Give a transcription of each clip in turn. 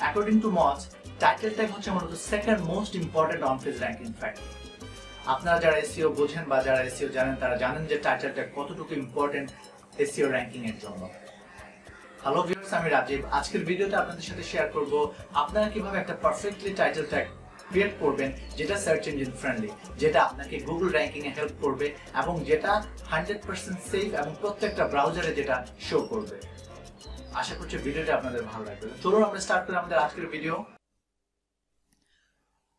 According to Moz, title tag হচ্ছে মূলত second most important on page ranking factor. আপনারা যারা এসইও বোঝেন বা যারা এসইও জানেন তারা জানেন যে টাইটেল ট্যাগ কতটুকু ইম্পর্টেন্ট এসইও র্যাঙ্কিং এর জন্য। হ্যালো ভিউয়ার্স, আমি রাজীব। আজকের ভিডিওতে আপনাদের সাথে শেয়ার করব আপনারা কিভাবে একটা পারফেক্টলি টাইটেল ট্যাগ ক্রিয়েট করবেন যেটা সার্চ ইঞ্জিন ফ্রেন্ডলি, যেটা আপনাকে গুগল র্যাঙ্কিং এ হেল্প করবে এবং যেটা 100% সেফ এবং প্রত্যেকটা ব্রাউজারে যেটা শো করবে। আশা করছি ভিডিওটা আপনাদের ভালো লাগবে। চলুন আমরা স্টার্ট করি আমাদের আজকের ভিডিও।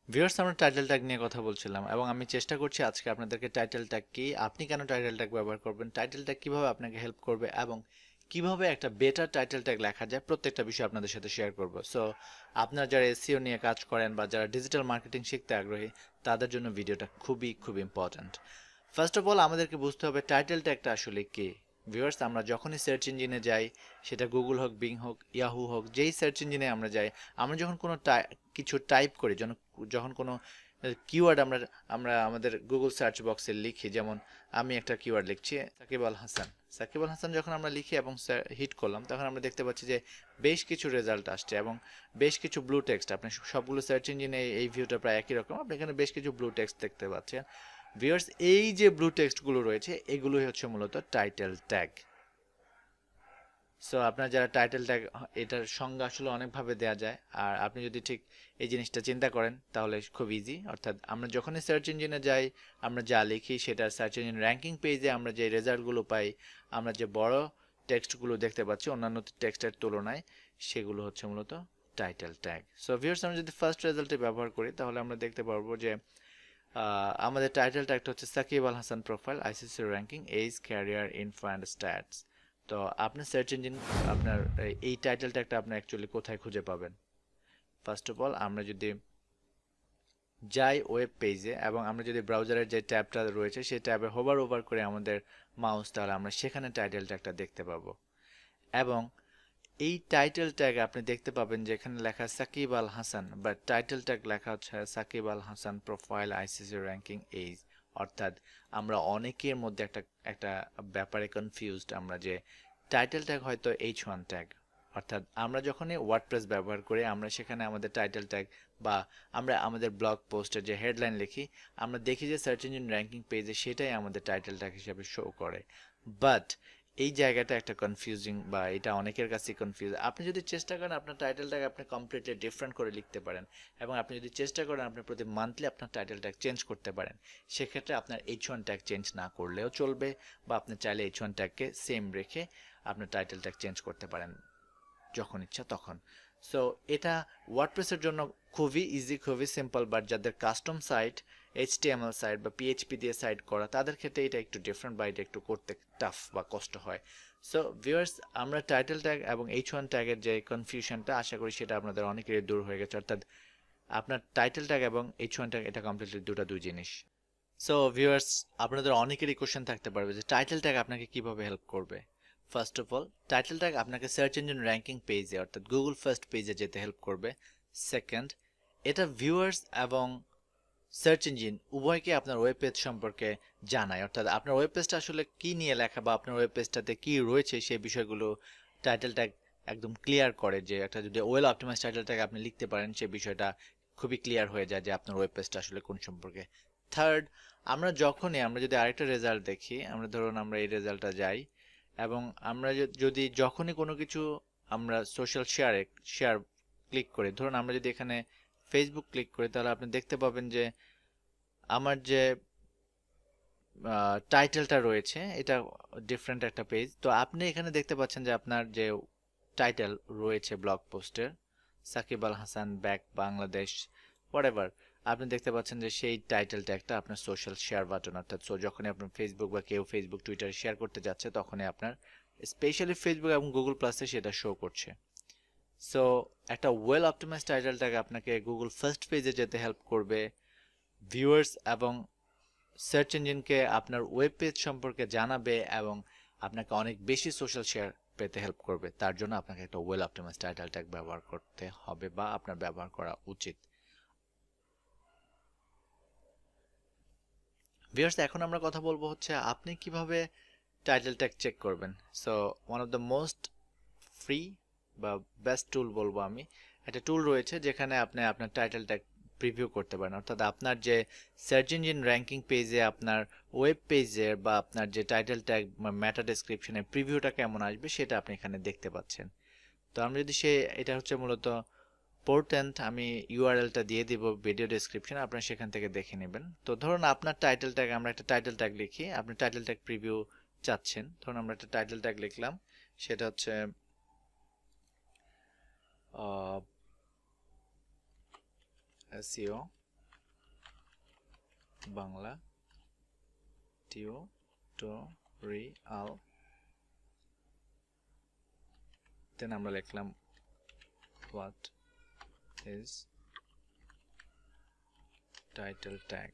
ভিউয়ার্স, আমরা টাইটেল ট্যাগ নিয়ে কথা বলছিলাম এবং আমি চেষ্টা করছি আজকে আপনাদেরকে টাইটেল ট্যাগ কি, আপনি কেন টাইটেল ট্যাগ ব্যবহার করবেন, টাইটেল ট্যাগ কিভাবে আপনাকে হেল্প করবে এবং কিভাবে একটা বেটার টাইটেল ট্যাগ লেখা যায়, প্রত্যেকটা বিষয় আপনাদের সাথে শেয়ার করব। সো আপনারা যারা এসইও নিয়ে কাজ করেন বা যারা ডিজিটাল মার্কেটিং শিখতে আগ্রহী তাদের জন্য ভিডিওটা খুবই ইম্পর্ট্যান্ট। ফার্স্ট অফ অল আমাদেরকে বুঝতে হবে টাইটেল ট্যাগটা আসলে কি। ভিউয়ার্স, আমরা যখনই সার্চ ইঞ্জিনে যাই, সেটা গুগল হোক, বিং হোক, ইয়াহু হোক, যেই সার্চ ইঞ্জিনে আমরা যাই, আমরা যখন কোনো কিছু টাইপ করি, যখন কোনো কিওয়ার্ড আমরা আমাদের গুগল সার্চ বক্সে লিখি, যেমন আমি একটা কিওয়ার্ড লিখছি সাকিব আল হাসান, যখন আমরা লিখি এবং হিট করলাম, তখন আমরা দেখতে পাচ্ছি যে বেশ কিছু রেজাল্ট আসছে এবং বেশ কিছু ব্লু টেক্সট। আপনি সবগুলো সার্চ ইঞ্জিনে এই ভিউটা প্রায় একই রকম, আপনি এখানে বেশ কিছু ব্লু টেক্সট দেখতে পাচ্ছেন। ভিউয়ার্স, এই যে ব্লু টেক্সটগুলো রয়েছে এগুলোই হচ্ছে মূলত টাইটেল ট্যাগ। সো আপনার যারা টাইটেল ট্যাগ, এটার সংজ্ঞা আসলে অনেকভাবে দেওয়া যায়। আর আপনি যদি ঠিক এই জিনিসটা চিন্তা করেন তাহলে খুব ইজি। অর্থাৎ আমরা যখনই সার্চ ইঞ্জিনে যাই, আমরা যা লিখি সেটা সার্চ ইঞ্জিন র্যাঙ্কিং পেজে আমরা যে রেজাল্টগুলো পাই, আমরা যে বড় টেক্সটগুলো দেখতে পাচ্ছি অন্যান্য টেক্সটের তুলনায়, সেগুলো হচ্ছে মূলত টাইটেল ট্যাগ। সো ভিউয়ার্স, আমরা যদি ফার্স্ট রেজাল্টে ব্যবহার করি তাহলে আমরা দেখতে পারবো যে আমাদের টাইটেল ট্যাগটা হচ্ছে Sakib Al Hasan profile, ICC ranking, age, career, info and stats. তো আপনার সার্চ ইঞ্জিন আপনার এই টাইটেল ট্যাগটা আপনি অ্যাকচুয়ালি কোথায় খুঁজে পাবেন? ফার্স্ট অফ অল আমরা যদি যাই ওয়েব পেজে এবং আমরা যদি ব্রাউজারের যে ট্যাবটা রয়েছে সেই ট্যাবে হোভার ওভার করে আমাদের মাউস, তাহলে আমরা সেখানে টাইটেল ট্যাগটা দেখতে পাবো। এবং এই টাইটেল ট্যাগ আপনি দেখতে পাবেন যে এখানে লেখা সাকিব আল হাসান, বা টাইটেল ট্যাগ লেখা হচ্ছে Sakib Al Hasan profile, ICC ranking, age. অর্থাৎ আমরা অনেকের মধ্যে একটা ব্যাপারে কনফিউজড, আমরা যে টাইটেল ট্যাগ হয়তো H1 ট্যাগ। অর্থাৎ আমরা যখনই ওয়ার্ডপ্রেস ব্যবহার করি, আমরা সেখানে আমাদের টাইটেল ট্যাগ বা আমরা আমাদের ব্লগ পোস্টের যে হেডলাইন লিখি, আমরা দেখি যে সার্চ ইঞ্জিন র্যাঙ্কিং পেজে সেটাই আমাদের টাইটেল ট্যাগ হিসেবে শো করে। বাট এই জায়গাটা একটা কনফিউজিং, বা এটা অনেকের কাছে কনফিউজ। আপনি যদি চেষ্টা করেন আপনার টাইটেলটাকে আপনি কমপ্লিটলি ডিফারেন্ট করে লিখতে পারেন, এবং আপনি যদি চেষ্টা করেন আপনি প্রতি মান্থলি আপনার টাইটেল ট্যাগ চেঞ্জ করতে পারেন, সেক্ষেত্রে আপনার H1 ট্যাগ চেঞ্জ না করলেও চলবে, বা আপনি চাইলে H1 ট্যাগকে সেম রেখে আপনার টাইটেল ট্যাগ চেঞ্জ করতে পারেন যখন ইচ্ছা তখন। সো এটা ওয়ার্ডপ্রেসের জন্য খুবই ইজি, খুবই সিম্পল। বাট যাদের কাস্টম সাইট, HTML সাইট বা PHP দিয়ে সাইট করা, তাদের ক্ষেত্রে এটা একটু ডিফারেন্ট বা এটা একটু করতে টাফ বা কষ্ট হয়। সো ভিউয়ার্স, আমরা টাইটেল ট্যাগ এবং H1 ট্যাগের যে কনফিউশনটা, আশা করি সেটা আপনাদের অনেকেরই দূর হয়ে গেছে। অর্থাৎ আপনার টাইটেল ট্যাগ এবং H1 ট্যাগ এটা কমপ্লিটলি দুই জিনিস। সো ভিউয়ার্স, আপনাদের অনেকেরই কোশ্চেন থাকতে পারবে যে টাইটেল ট্যাগ আপনাকে কিভাবে হেল্প করবে। First of all, title tag আপনাকে সার্চ ইঞ্জিন র্যাঙ্কিং পেজে অর্থাৎ গুগল ফার্স্ট পেজে যেতে হেল্প করবে। সেকেন্ড, এটা ভিউয়ার্স এবং সার্চ ইঞ্জিন উভয়কে আপনার ওয়েব পেজ সম্পর্কে জানায়। অর্থাৎ আপনার ওয়েব পেজটা আসলে কি নিয়ে লেখা বা আপনার ওয়েব পেজটাতে কি রয়েছে সেই বিষয়গুলো টাইটেল ট্যাগ একদম ক্লিয়ার করে। যে একটা যদি ওয়েল অপটিমাইজ টাইটেল ট্যাগ আপনি লিখতে পারেন, সেই বিষয়টা খুবই ক্লিয়ার হয়ে যায় যে আপনার ওয়েব পেজটা আসলে কোন সম্পর্কে। থার্ড, আমরা যদি আরেকটা রেজাল্ট দেখি, আমরা ধরুন আমরা এই রেজাল্টটা যাই এবং আমরা যদি যখনই কোনো কিছু আমরা সোশ্যাল শেয়ার ক্লিক করি, ধরুন আমরা যদি এখানে ফেসবুক ক্লিক করি, তাহলে আপনি দেখতে পাবেন যে আমার যে টাইটেলটা রয়েছে এটা ডিফারেন্ট একটা পেজ। তো আপনি এখানে দেখতে পাচ্ছেন যে আপনার যে টাইটেল রয়েছে ব্লগ পোস্টের, সাকিব আল হাসান ব্যাক বাংলাদেশ, হোয়াটএভার, আপনি দেখতে পাচ্ছেন যে সেই টাইটেল ট্যাগটা আপনার সোশ্যাল শেয়ার বাটন। অর্থাৎ যখনই আপনার ফেসবুক বা কেউ ফেসবুক টুইটারে শেয়ার করতে যাচ্ছে, তখনই আপনার স্পেশালি ফেসবুক এবং গুগল প্লাসে সেটা শো করছে। সো একটা ওয়েল অপটিমাইজ টাইটেল ট্যাগ আপনাকে গুগল ফার্স্ট পেজে যেতে হেল্প করবে, ভিউয়ার্স এবং সার্চ ইঞ্জিনকে আপনার ওয়েব পেজ সম্পর্কে জানাবে, এবং আপনাকে অনেক বেশি সোশ্যাল শেয়ার পেতে হেল্প করবে। তার জন্য আপনাকে একটা ওয়েল অপটিমাইজ টাইটেল ট্যাগ ব্যবহার করতে হবে বা আপনার ব্যবহার করা উচিত। ভিউয়ার্স, এখন আমরা কথা বলবো হচ্ছে আপনি কিভাবে টাইটেল ট্যাগ চেক করবেন। So one of the most free বা বেস্ট টুল বলবো আমি, একটা টুল রয়েছে যেখানে আপনি আপনার টাইটেল ট্যাগ প্রিভিউ করতে পারেন, অর্থাৎ আপনার যে সার্চ ইঞ্জিন র্যাঙ্কিং পেজে আপনার ওয়েব পেজের বা আপনার যে টাইটেল ট্যাগ মেটা ডেসক্রিপশনের প্রিভিউটা কেমন আসবে সেটা আপনি এখানে দেখতে পাচ্ছেন। তো আমরা যদি এটা হচ্ছে মূলত পোর্টেন্ট, আমি ইউআরএলটা দিয়ে দিব ভিডিও ডেসক্রিপশন, আপনারা সেখান থেকে দেখে নেবেন। তো ধরুন আপনার টাইটেল ট্যাগ, আমরা একটা টাইটেল ট্যাগ লিখি, আপনি টাইটেল ট্যাগ প্রিভিউ চাচ্ছেন, ধরুন আমরা একটা টাইটেল ট্যাগ লিখলাম, সেটা হচ্ছে এসইও বাংলা টিউটোরিয়াল, দেন আমরা লিখলাম হোয়াট ইজ টাইটেল ট্যাগ।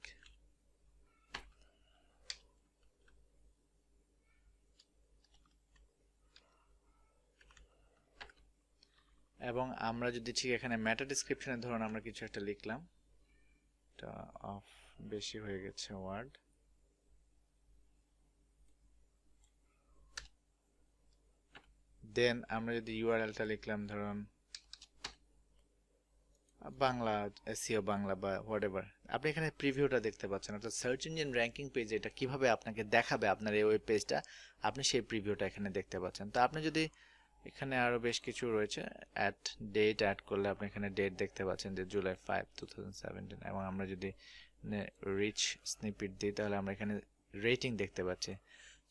এবং আমরা যদি ঠিক এখানে মেটা ডেসক্রিপশনে ধরুন আমরা কিছু একটা লিখলাম, এটা অফ বেশি হয়ে গেছে ওয়ার্ড, দেন আমরা যদি ইউআরএলটা লিখলাম ধরুন বাংলা এসইও বাংলা বা হোয়াটএভার, আপনি এখানে প্রিভিউটা দেখতে পাচ্ছেন, অর্থাৎ সার্চ ইঞ্জিন র্যাঙ্কিং পেজে এটা কিভাবে আপনাকে দেখাবে আপনার এই ওয়েব পেজটা, আপনি সেই প্রিভিউটা এখানে দেখতে পাচ্ছেন। তো আপনি যদি এখানে আরো বেশ কিছু রয়েছে, ডেট অ্যাড করলে আপনি এখানে ডেট দেখতে পাচ্ছেন যে জুলাই 5, 2017, এবং আমরা যদি রিচ স্নিপেট দিই তাহলে আমরা এখানে রেটিং দেখতে পাচ্ছি।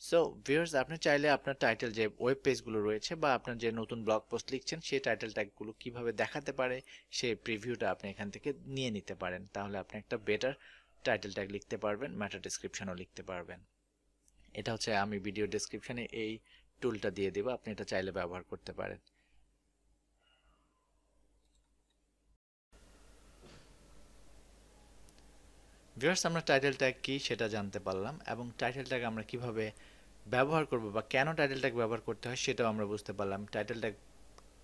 সো ভিউয়ার্স, আপনি চাইলে আপনার টাইটেল যে ওয়েব পেজগুলো রয়েছে বা আপনার যে নতুন ব্লগ পোস্ট লিখছেন সেই টাইটেল ট্যাগগুলো কিভাবে দেখাতে পারে সেই প্রিভিউটা আপনি এখান থেকে নিয়ে নিতে পারেন, তাহলে আপনি একটা বেটার টাইটেল ট্যাগ লিখতে পারবেন, মেটা ডেসক্রিপশনও লিখতে পারবেন। এটা হচ্ছে, আমি ভিডিও ডেসক্রিপশনে এই টুলটা দিয়ে দেব, আপনি এটা চাইলে ব্যবহার করতে পারেন। ভিউয়ার্স, আমরা টাইটেল ট্যাগ কি সেটা জানতে পারলাম, এবং টাইটেল ট্যাগ আমরা কিভাবে ব্যবহার করব বা কেন টাইটেল ট্যাগ ব্যবহার করতে হয় সেটাও আমরা বুঝতে পারলাম। টাইটেল ট্যাগ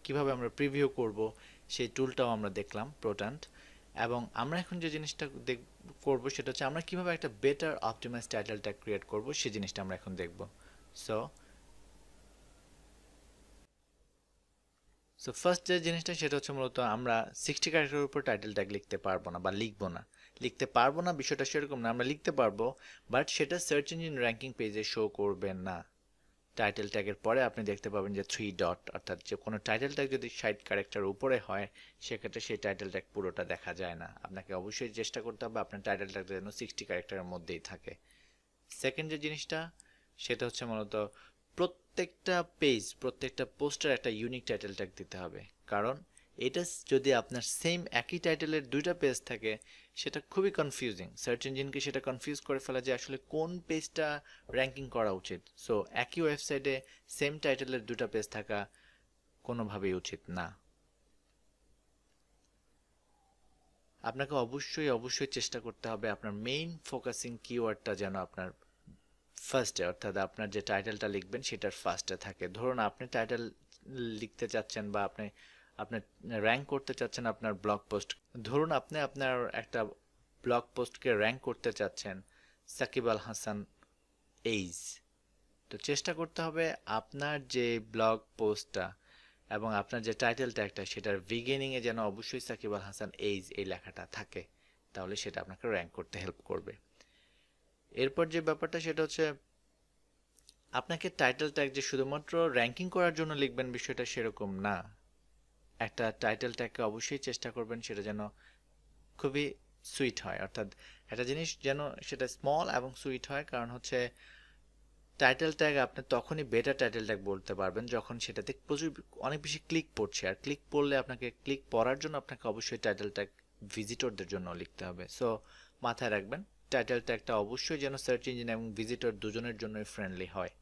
কিভাবে আমরা প্রিভিউ করব সেই টুলটাও আমরা দেখলাম, প্রোটান্ট। এবং আমরা এখন যে জিনিসটা করব সেটা হচ্ছে আমরা কিভাবে একটা better optimise title tag create করব সেই জিনিসটা আমরা এখন দেখব। সো ফার্স্ট যে জিনিসটা সেটা হচ্ছে মূলত আমরা 60 ক্যারেক্টারের উপর টাইটেল ট্যাগ লিখতে পারবো না বা লিখতে পারবো না বিষয়টা সেরকম না, আমরা লিখতে পারবো বাট সেটা সার্চ ইঞ্জিন র্যাঙ্কিং পেজে শো করবে না। টাইটেল ট্যাগের পরে আপনি দেখতে পাবেন যে 3 ডট, অর্থাৎ যে কোনো টাইটেল ট্যাগ যদি 60 ক্যারেক্টার উপরে হয় সেক্ষেত্রে সেই টাইটেল ট্যাগ পুরোটা দেখা যায় না। আপনাকে অবশ্যই চেষ্টা করতে হবে আপনার টাইটেল ট্যাগ যেন 60 ক্যারেক্টারের মধ্যেই থাকে। সেকেন্ড যে জিনিসটা সেটা হচ্ছে মূলত প্রত্যেকটা পেজ, প্রত্যেকটা পোস্টার একটা ইউনিক টাইটেল ট্যাগ দিতে হবে, কারণ এটা যদি আপনার সেম একই টাইটেলের দুইটা পেজ থাকে সেটা খুবই কনফিউজিং, সার্চ ইঞ্জিনকে সেটা কনফিউজ করে ফেলা যে আসলে কোন পেজটা র্যাঙ্কিং করা উচিত। সো একই ওয়েবসাইটে সেম টাইটেলের দুটা পেজ থাকা কোনোভাবেই উচিত না। আপনাকে অবশ্যই চেষ্টা করতে হবে আপনার মেইন ফোকাসিং কিওয়ার্ডটা যেন আপনার ফার্স্টে, অর্থাৎ আপনার যে টাইটেলটা লিখবেন সেটার ফার্স্টে থাকে। ধরুন আপনি টাইটেল লিখতে চাচ্ছেন বা আপনি র্যাঙ্ক করতে চাচ্ছেন আপনার ব্লগ পোস্ট, ধরুন আপনি আপনার একটা ব্লগ পোস্টকে র্যাঙ্ক করতে চাচ্ছেন সাকিব আল হাসান এইজ, তো চেষ্টা করতে হবে আপনার যে ব্লগ পোস্টটা এবং আপনার যে টাইটেল ট্যাগটা সেটার বিগিনিংয়ে যেন অবশ্যই সাকিব আল হাসান এইজ এই লেখাটা থাকে, তাহলে সেটা আপনাকে র্যাঙ্ক করতে হেল্প করবে। এরপর যে ব্যাপারটা সেটা হচ্ছে আপনাকে টাইটেল ট্যাগ যে শুধুমাত্র র্যাঙ্কিং করার জন্য লিখবেন বিষয়টা সেরকম না। একটা টাইটেল ট্যাগকে অবশ্যই চেষ্টা করবেন সেটা যেন খুবই সুইট হয়, অর্থাৎ একটা জিনিস যেন সেটা স্মল এবং সুইট হয়, কারণ হচ্ছে টাইটেল ট্যাগ আপনি তখনই বেটার টাইটেল ট্যাগ বলতে পারবেন যখন সেটাতে অনেক বেশি ক্লিক পড়ছে, আর ক্লিক পড়লে আপনাকে ক্লিক পড়ার জন্য আপনাকে অবশ্যই টাইটেল ট্যাগ ভিজিটরদের জন্য লিখতে হবে। সো মাথায় রাখবেন টাইটেল ট্যাগটা অবশ্যই যেন সার্চ ইঞ্জিন এবং ভিজিটর দুজনের জন্যই ফ্রেন্ডলি হয়।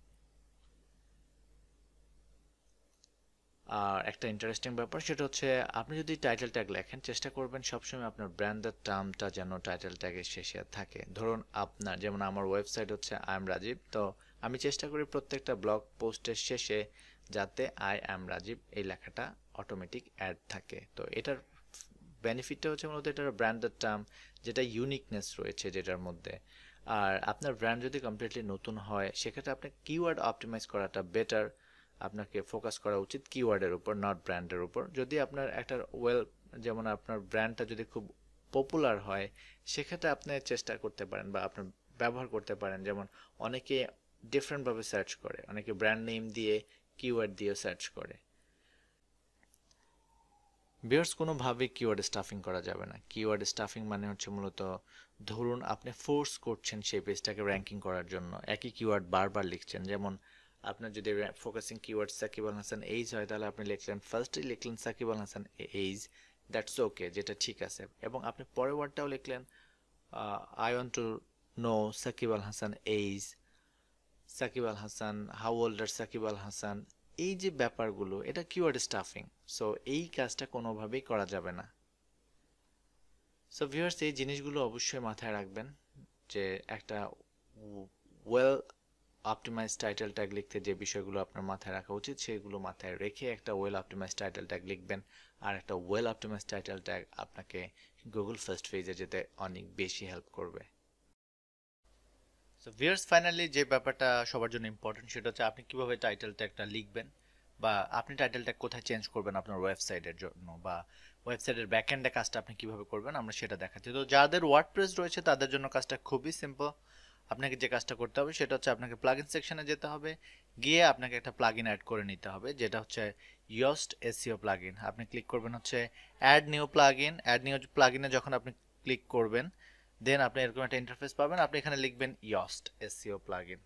আর একটা ইন্টারেস্টিং ব্যাপার সেটা হচ্ছে আপনি যদি টাইটেল ট্যাগ লেখেন চেষ্টা করবেন সবসময় আপনার ব্র্যান্ডের টার্মটা যেন টাইটেল ট্যাগের শেষে থাকে। ধরুন আপনার, যেমন আমার ওয়েবসাইট হচ্ছে আই এম রাজীব, তো আমি চেষ্টা করি প্রত্যেকটা ব্লগ পোস্টের শেষে যাতে আই এম রাজীব এই লেখাটা অটোমেটিক অ্যাড থাকে। তো এটার বেনিফিটটা হচ্ছে মূলত এটার ব্র্যান্ডের টার্ম, যেটা ইউনিকনেস রয়েছে যেটার মধ্যে। আর আপনার ব্র্যান্ড যদি কমপ্লিটলি নতুন হয় সেক্ষেত্রে আপনি কিওয়ার্ড অপটিমাইজ করাটা বেটার, আপনাকে ফোকাস করা উচিত কিওয়ার্ডের উপর, নট ব্র্যান্ডের উপর। যদি আপনার একটা যেমন আপনার ব্র্যান্ডটা যদি খুব পপুলার হয়, সেক্ষেত্রে আপনি চেষ্টা করতে পারেন বা আপনার ব্যবহার করতে পারেন, যেমন অনেকে ডিফারেন্টভাবে সার্চ করে, অনেকে ব্র্যান্ড নেম দিয়ে কিওয়ার্ড দিয়ে সার্চ করে। ভিউয়ার্স, কোনোভাবেই কিওয়ার্ড স্টাফিং করা যাবে না। কিওয়ার্ড স্টাফিং মানে হচ্ছে মূলত, ধরুন আপনি ফোর্স করছেন সেই পেজটাকে র্যাঙ্কিং করার জন্য, একই কিওয়ার্ড বারবার লিখছেন। যেমন আপনার যদি focusing keyword Sakib Al Hasan age হয়, তাহলে আপনি লিখলেন, ফার্স্টেই লিখলেন Sakib Al Hasan age, that's okay, যেটা ঠিক আছে, এবং আপনি পরের ওয়ার্ডটাও লিখলেন I want to know Sakib Al Hasan age, Sakib Al Hasan, how old are Sakib Al Hasan. এই যে ব্যাপারগুলো, এটা কিওয়ার্ড স্টাফিং। সো এই কাজটা কোনোভাবেই করা যাবে না। সো ভিউয়ার্স, এই জিনিসগুলো অবশ্যই মাথায় রাখবেন যে একটা ওয়েল অপটিমাইজ টাইটেল ট্যাগ লিখতে যে বিষয়গুলো আপনার মাথায় রাখা উচিত, সেগুলো মাথায় রেখে একটা ওয়েল অপটিমাইজ টাইটেল ট্যাগ লিখবেন। আর একটা ওয়েল অপটিমাইজ টাইটেল ট্যাগ আপনাকে গুগল ফার্স্ট পেজে যেতে অনেক বেশি হেল্প করবে। সো ভিউয়ার্স, ফাইনালি যে ব্যাপারটা সবার জন্য ইম্পর্টেন্ট, সেটা হচ্ছে আপনি কিভাবে টাইটেল ট্যাগটা লিখবেন, বা আপনি টাইটেল ট্যাগ কোথায় চেঞ্জ করবেন আপনার ওয়েবসাইটের জন্য, বা ওয়েবসাইটের ব্যাকএন্ডে কাজটা আপনি কিভাবে করবেন, আমরা সেটা দেখাচ্ছি। তো যাদের ওয়ার্ডপ্রেস রয়েছে তাদের জন্য কাজটা খুবই সিম্পল। আপনাকে যে কাজটা করতে হবে সেটা হচ্ছে আপনাকে প্লাগইন সেকশনে যেতে হবে, গিয়ে আপনাকে একটা প্লাগইন অ্যাড করে নিতে হবে, যেটা হচ্ছে ইয়োস্ট এসইও প্লাগইন। আপনি ক্লিক করবেন হচ্ছে add new plugin. Add new প্লাগইনে যখন আপনি ক্লিক করবেন, দেন আপনি এরকম একটা ইন্টারফেস পাবেন। আপনি এখানে লিখবেন Yoast SEO plugin,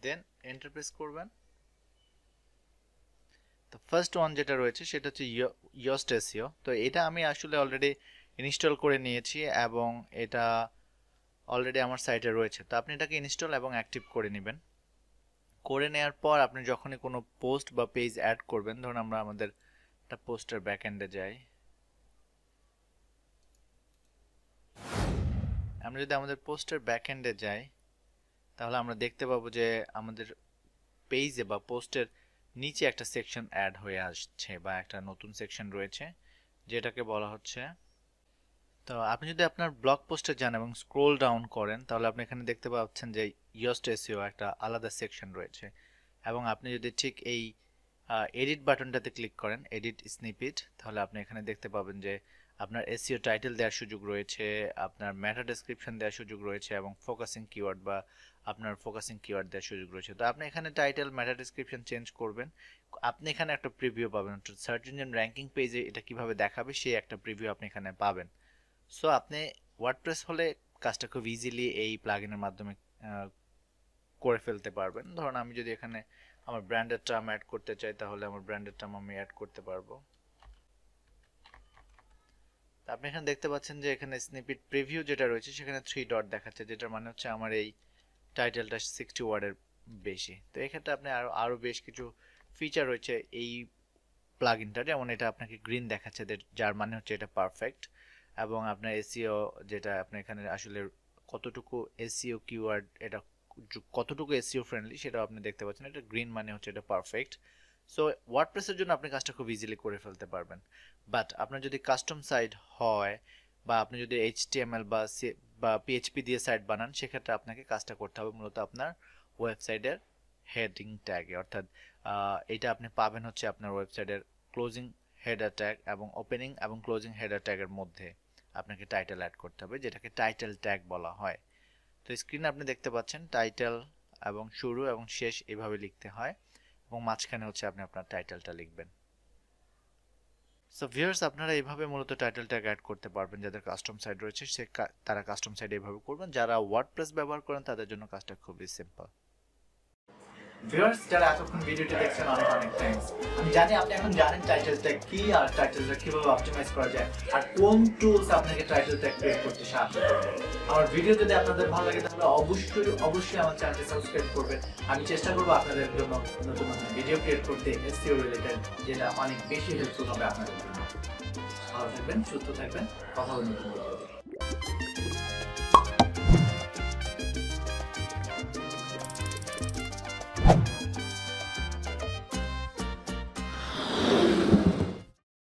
then enter press করবেন। তো ফার্স্ট ওয়ান যেটা রয়েছে সেটা হচ্ছে ইয়োস্ট এসইও। তো এটা আমি আসলে অলরেডি ইনস্টল করে নিয়েছি এবং এটা অলরেডি আমার সাইটে রয়েছে। তো আপনি এটাকে ইনস্টল এবং অ্যাক্টিভ করে নেবেন। করে নেওয়ার পর আপনি যখনই কোনো পোস্ট বা পেজ অ্যাড করবেন, ধরুন আমরা আমাদের একটা পোস্টের ব্যাকএন্ডে যাই, আমরা যদি আমাদের পোস্টের ব্যাকএন্ডে যাই, তাহলে আমরা দেখতে পাবো যে আমাদের পেজে বা পোস্টের নিচে একটা সেকশন অ্যাড হয়ে আসছে, বা একটা নতুন সেকশন রয়েছে যেটাকে বলা হচ্ছে। তো আপনি যদি আপনার ব্লগ পোস্টে যান এবং স্ক্রোল ডাউন করেন, তাহলে আপনি এখানে দেখতে পাচ্ছেন যে ইয়োস্ট এসইও একটা আলাদা সেকশন রয়েছে। এবং আপনি যদি ঠিক এই এডিট বাটনটাতে ক্লিক করেন, এডিট স্নিপেট, তাহলে আপনি এখানে দেখতে পাবেন যে আপনার এসইও টাইটেল দেওয়ার সুযোগ রয়েছে, আপনার মেটা ডেসক্রিপশন দেওয়ার সুযোগ রয়েছে, এবং ফোকাসিং কিওয়ার্ড বা আপনার ফোকাসিং কিওয়ার্ড দেওয়ার সুযোগ রয়েছে। তো আপনি এখানে টাইটেল, মেটা ডেসক্রিপশন চেঞ্জ করবেন। আপনি এখানে একটা প্রিভিউ পাবেন, সার্চ ইঞ্জিন র্যাঙ্কিং পেজে এটা কিভাবে দেখাবে সেই একটা প্রিভিউ আপনি এখানে পাবেন। সো আপনি ওয়ার্ডপ্রেস হলে কাজটা খুব ইজিলি এই প্লাগইনের মাধ্যমে করে ফেলতে পারবেন। ধরুন আমি যদি এখানে আমার ব্র্যান্ডের টার্ম অ্যাড করতে চাই, তাহলে আমার ব্র্যান্ডের টার্ম আমি অ্যাড করতে পারবো। আপনি এখানে দেখতে পাচ্ছেন যে এখানে স্নিপেট প্রিভিউ যেটা রয়েছে সেখানে 3 ডট দেখাচ্ছে, যেটার মানে হচ্ছে আমার এই টাইটেলটা 60 ওয়ার্ডের বেশি। তো এক্ষেত্রে আপনি আরো বেশ কিছু ফিচার রয়েছে এই প্লাগইনটা, যেমন এটা আপনাকে গ্রিন দেখাচ্ছে, যার মানে হচ্ছে এটা পারফেক্ট। এবং আপনার এসইও, যেটা আপনি এখানে আসলে কতটুকু এসইও কিওয়ার্ড, এটা কতটুকু এসইও ফ্রেন্ডলি সেটাও আপনি দেখতে পাচ্ছেন। এটা গ্রিন মানে হচ্ছে এটা পারফেক্ট। সো ওয়ার্ডপ্রেসের জন্য আপনি কাজটা খুব ইজিলি করে ফেলতে পারবেন। বাট আপনার যদি কাস্টম সাইট হয়, বা আপনি যদি HTML বা PHP দিয়ে সাইট বানান, সেক্ষেত্রে আপনাকে কাজটা করতে হবে মূলত আপনার ওয়েবসাইটের হেডিং ট্যাগে। অর্থাৎ এটা আপনি পাবেন হচ্ছে আপনার ওয়েবসাইটের ক্লোজিং হেডার ট্যাগ এবং ওপেনিং এবং ক্লোজিং হেডার ট্যাগের মধ্যে আপনাকে টাইটেল অ্যাড করতে হবে, যেটাকে টাইটেল ট্যাগ বলা হয়। তো স্ক্রিনে আপনি দেখতে পাচ্ছেন টাইটেল এবং শুরু এবং শেষ এভাবে লিখতে হয়, এবং মাঝখানে হচ্ছে আপনি আপনার টাইটেলটা লিখবেন। সো ভিউয়ার্স, আপনারা এইভাবে মূলত টাইটেল ট্যাগ অ্যাড করতে পারবেন। যাদের কাস্টম সাইট রয়েছে তারা কাস্টম সাইট এইভাবে করবেন। যারা ওয়ার্ডপ্রেস ব্যবহার করেন তাদের জন্য কাজটা খুবই সিম্পল। ভিউয়ার্স, যারা এতক্ষণ ভিডিওটি দেখছেন, অনেক অনেক থ্যাঙ্কস। আমি জানি আপনি এখন জানেন টাইটেল ট্যাগ কি, আর টাইটেল ট্যাগ কিভাবে অপটিমাইজ করা যায়, আর কোন টুলস আপনাকে টাইটেল ট্যাগ ক্রিয়েট করতে সাহায্য করবে। আমার ভিডিও যদি আপনাদের ভালো লাগে তাহলে অবশ্যই আমার চ্যানেলটি সাবস্ক্রাইব করবেন। আমি চেষ্টা করবো আপনাদের জন্য নতুন নতুন ভিডিও ক্রিয়েট করতে এসইও রিলেটেড, যেটা অনেক বেশি হেল্পফুল হবে আপনাদের জন্য। ভালো থাকবেন, সুস্থ থাকবেন, কথা হবে নতুন ভিডিওতে।